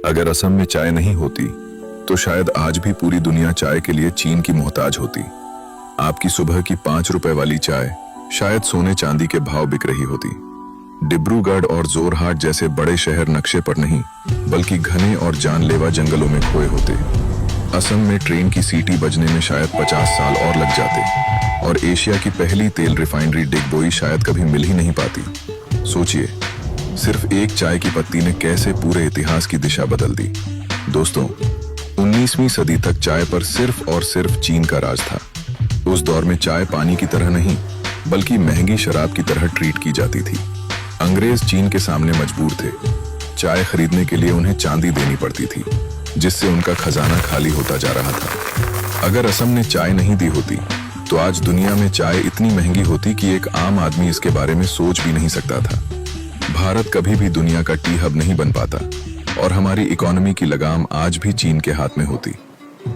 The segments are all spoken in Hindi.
अगर असम में चाय नहीं होती तो शायद आज भी पूरी दुनिया चाय के लिए चीन की मोहताज होती। आपकी सुबह की 5 रुपए वाली चाय शायद सोने चांदी के भाव बिक रही होती। डिब्रूगढ़ और जोरहाट जैसे बड़े शहर नक्शे पर नहीं बल्कि घने और जानलेवा जंगलों में खोए होते। असम में ट्रेन की सीटी बजने में शायद 50 साल और लग जाते और एशिया की पहली तेल रिफाइनरी डिगबोई शायद कभी मिल ही नहीं पाती। सोचिए, सिर्फ एक चाय की पत्ती ने कैसे पूरे इतिहास की दिशा बदल दी। दोस्तों, 19वीं सदी तक चाय पर सिर्फ और सिर्फ चीन का राज था। उस दौर में चाय पानी की तरह नहीं बल्कि महंगी शराब की तरह ट्रीट की जाती थी। अंग्रेज चीन के सामने मजबूर थे। चाय खरीदने के लिए उन्हें चांदी देनी पड़ती थी, जिससे उनका खजाना खाली होता जा रहा था। अगर असम ने चाय नहीं दी होती तो आज दुनिया में चाय इतनी महंगी होती कि एक आम आदमी इसके बारे में सोच भी नहीं सकता था। भारत कभी भी दुनिया का टी हब नहीं बन पाता और हमारी इकोनॉमी की लगाम आज भी चीन के हाथ में होती।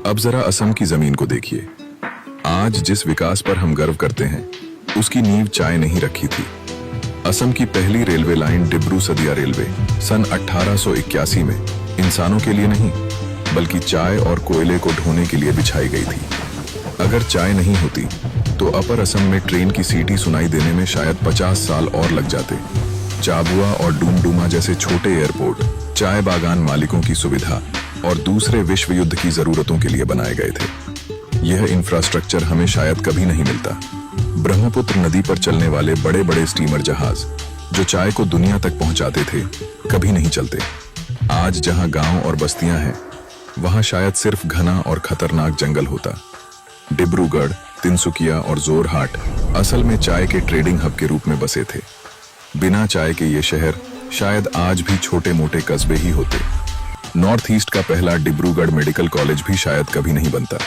अब जरा असम की जमीन को देखिए। आज जिस विकास पर हम गर्व करते हैं उसकी नींव चाय नहीं रखी थी। असम की पहली रेलवे लाइन डिब्रू सदिया रेलवे सन 1881 में इंसानों के लिए नहीं बल्कि चाय और कोयले को ढोने के लिए बिछाई गई थी। अगर चाय नहीं होती तो अपर असम में ट्रेन की सीटी सुनाई देने में शायद 50 साल और लग जाते। चाबुआ और डूमडूमा जैसे छोटे एयरपोर्ट चाय बागान मालिकों की सुविधा और दूसरे विश्व युद्ध की जरूरतों के लिए बनाए गए थे। यह इंफ्रास्ट्रक्चर हमें शायद कभी नहीं मिलता। ब्रह्मपुत्र नदी पर चलने वाले बड़े बड़े स्टीमर जहाज जो चाय को दुनिया तक पहुंचाते थे कभी नहीं चलते। आज जहां गांव और बस्तियां हैं वहां शायद सिर्फ घना और खतरनाक जंगल होता। डिब्रूगढ़, तिनसुकिया और जोरहाट असल में चाय के ट्रेडिंग हब के रूप में बसे थे। बिना चाय के ये शहर शायद आज भी छोटे मोटे कस्बे ही होते। नॉर्थ ईस्ट का पहला डिब्रूगढ़ मेडिकल कॉलेज भी शायद कभी नहीं बनता।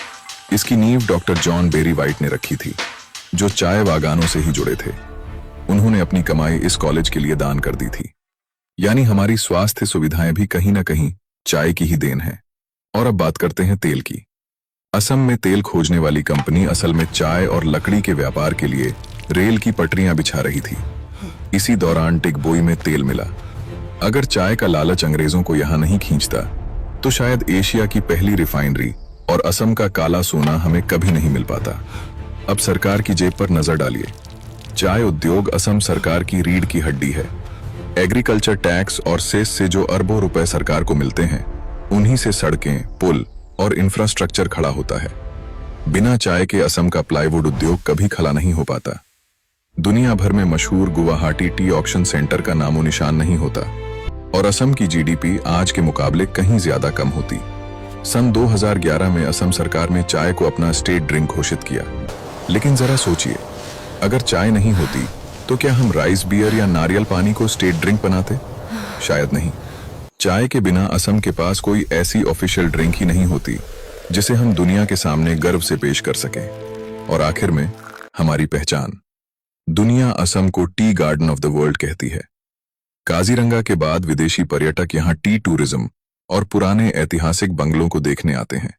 इसकी नींव डॉक्टर जॉन बेरी वाइट ने रखी थी, जो चाय बागानों से ही जुड़े थे। उन्होंने अपनी कमाई इस कॉलेज के लिए दान कर दी थी। यानी हमारी स्वास्थ्य सुविधाएं भी कहीं ना कहीं चाय की ही देन है। और अब बात करते हैं तेल की। असम में तेल खोजने वाली कंपनी असल में चाय और लकड़ी के व्यापार के लिए रेल की पटरियां बिछा रही थी। इसी दौरान डिगबोई में तेल मिला। अगर चाय का लालच अंग्रेजों को यहां नहीं खींचता तो शायद एशिया की पहली रिफाइनरी और असम का काला सोना हमें कभी नहीं मिल पाता। अब सरकार की जेब पर नजर डालिए। चाय उद्योग असम सरकार की रीढ़ की हड्डी है। एग्रीकल्चर टैक्स और सेस से जो अरबों रुपए सरकार को मिलते हैं, उन्हीं से सड़कें, पुल और इंफ्रास्ट्रक्चर खड़ा होता है। बिना चाय के असम का प्लाईवुड उद्योग कभी खड़ा नहीं हो पाता। दुनिया भर में मशहूर गुवाहाटी टी ऑक्शन सेंटर का नामो निशान नहीं होता और असम की जीडीपी आज के मुकाबले कहीं ज्यादा कम होती। सन 2011 में असम सरकार ने चाय को अपना स्टेट ड्रिंक घोषित किया। लेकिन जरा सोचिए, अगर चाय नहीं होती तो क्या हम राइस बियर या नारियल पानी को स्टेट ड्रिंक बनाते? शायद नहीं। चाय के बिना असम के पास कोई ऐसी ऑफिशियल ड्रिंक ही नहीं होती जिसे हम दुनिया के सामने गर्व से पेश कर सकें। और आखिर में हमारी पहचान। दुनिया असम को tea garden of the world कहती है। काजीरंगा के बाद विदेशी पर्यटक यहाँ टी टूरिज्म और पुराने ऐतिहासिक बंगलों को देखने आते हैं।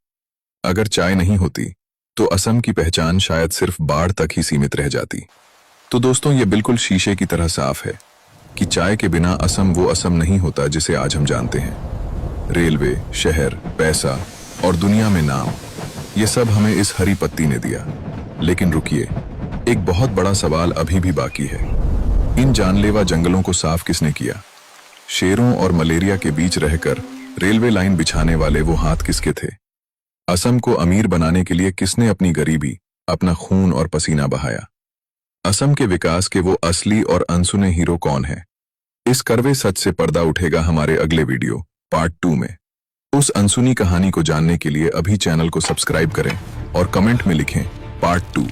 अगर चाय नहीं होती तो असम की पहचान शायद सिर्फ बाढ़ तक ही सीमित रह जाती। तो दोस्तों, ये बिल्कुल शीशे की तरह साफ है कि चाय के बिना असम वो असम नहीं होता जिसे आज हम जानते हैं। रेलवे, शहर, पैसा और दुनिया में नाम, ये सब हमें इस हरी पत्ती ने दिया। लेकिन रुकिए, एक बहुत बड़ा सवाल अभी भी बाकी है। इन जानलेवा जंगलों को साफ किसने किया? शेरों और मलेरिया के बीच रहकर रेलवे लाइन बिछाने वाले वो हाथ किसके थे? असम को अमीर बनाने के लिए किसने अपनी गरीबी, अपना खून और पसीना बहाया? असम के विकास के वो असली और अनसुने हीरो कौन है? इस कड़वे सच से पर्दा उठेगा हमारे अगले वीडियो पार्ट 2 में। उस अनसुनी कहानी को जानने के लिए अभी चैनल को सब्सक्राइब करें और कमेंट में लिखें पार्ट 2।